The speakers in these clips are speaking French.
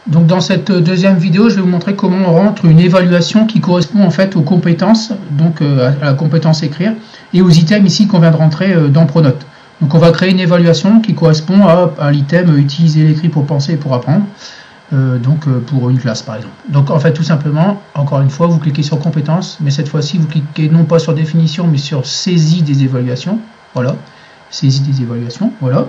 Donc dans cette deuxième vidéo, je vais vous montrer comment on rentre une évaluation qui correspond en fait aux compétences, donc à la compétence écrire, et aux items ici qu'on vient de rentrer dans Pronote. Donc on va créer une évaluation qui correspond à l'item utiliser l'écrit pour penser et pour apprendre, pour une classe par exemple. Donc en fait tout simplement, encore une fois, vous cliquez sur compétences, mais cette fois-ci vous cliquez non pas sur définition, mais sur saisie des évaluations. Voilà, saisie des évaluations, voilà.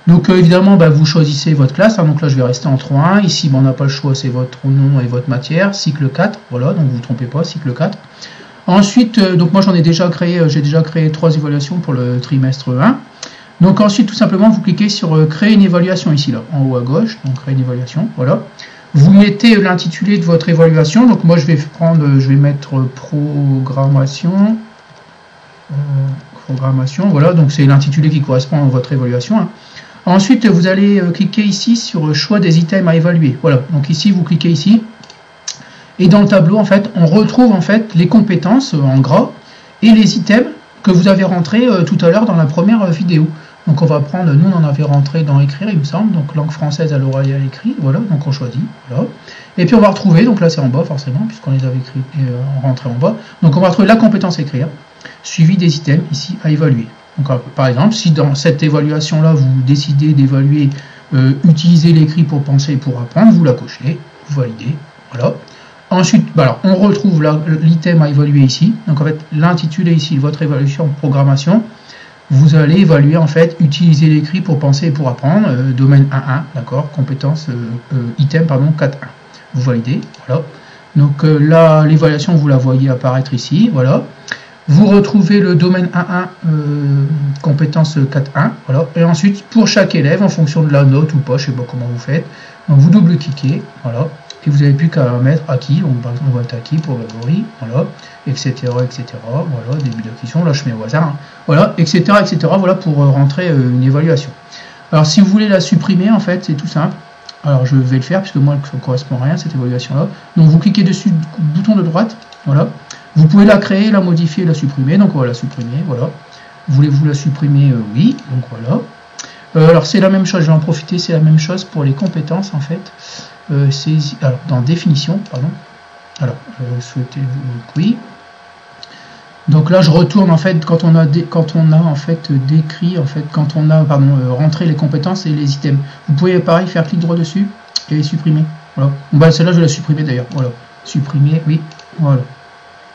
Donc évidemment, vous choisissez votre classe, hein, donc là je vais rester en 3.1, ici on n'a pas le choix, c'est votre nom et votre matière, cycle 4, voilà, donc vous ne vous trompez pas, cycle 4. Ensuite, donc moi j'ai déjà créé 3 évaluations pour le trimestre 1. Donc ensuite, tout simplement, vous cliquez sur créer une évaluation ici, là, en haut à gauche, donc créer une évaluation, voilà. Vous mettez l'intitulé de votre évaluation, donc moi je vais mettre programmation, voilà, donc c'est l'intitulé qui correspond à votre évaluation, hein. Ensuite, vous allez cliquer ici sur choix des items à évaluer. Voilà, donc ici, vous cliquez ici. Et dans le tableau, en fait, on retrouve en fait les compétences en gras et les items que vous avez rentrés tout à l'heure dans la première vidéo. Donc on va prendre, nous on en avait rentré dans écrire, il me semble, donc langue française à l'oral et à l'écrit, voilà, donc on choisit, voilà. Et puis on va retrouver, donc là c'est en bas forcément, puisqu'on les avait écrits rentrés en bas. Donc on va retrouver la compétence écrire, suivi des items ici à évaluer. Donc, par exemple, si dans cette évaluation-là, vous décidez d'évaluer utiliser l'écrit pour penser et pour apprendre, vous la cochez, vous validez, voilà. Ensuite, alors, on retrouve l'item à évaluer ici. Donc, en fait, l'intitulé ici, votre évaluation programmation, vous allez évaluer, en fait, utiliser l'écrit pour penser et pour apprendre, domaine 1.1, d'accord, compétence, item, pardon, 4.1. Vous validez, voilà. Donc, là, l'évaluation, vous la voyez apparaître ici, voilà. Vous retrouvez le domaine 1.1, compétence 4.1, voilà. Et ensuite, pour chaque élève, en fonction de la note ou pas, je ne sais pas comment vous faites, donc vous double-cliquez, voilà. Et vous n'avez plus qu'à mettre acquis, donc par exemple, on va être acquis pour Grégory, voilà, etc., etc., voilà, début d'acquisition, là je mets au hasard, hein, voilà, etc., etc., voilà, pour rentrer une évaluation. Alors, si vous voulez la supprimer, en fait, c'est tout simple. Alors, je vais le faire, puisque moi, ça ne correspond à rien, cette évaluation-là. Donc, vous cliquez dessus, bouton de droite, voilà. Vous pouvez la créer, la modifier, la supprimer. Donc on va la supprimer, voilà. Voulez-vous la supprimer? Oui, donc voilà. Alors c'est la même chose, je vais en profiter, c'est la même chose pour les compétences en fait. Alors dans définition, pardon. Alors, souhaitez-vous? Oui. Donc là je retourne en fait quand on a en fait décrit, en fait, quand on a rentré les compétences et les items. Vous pouvez pareil faire clic droit dessus et les supprimer. Voilà. Bon, celle-là je vais la supprimer d'ailleurs. Voilà. Supprimer, oui, voilà.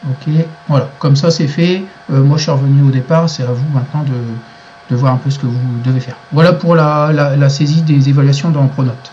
Ok, voilà, comme ça c'est fait. Moi je suis revenu au départ, c'est à vous maintenant de voir un peu ce que vous devez faire. Voilà pour la saisie des évaluations dans Pronote.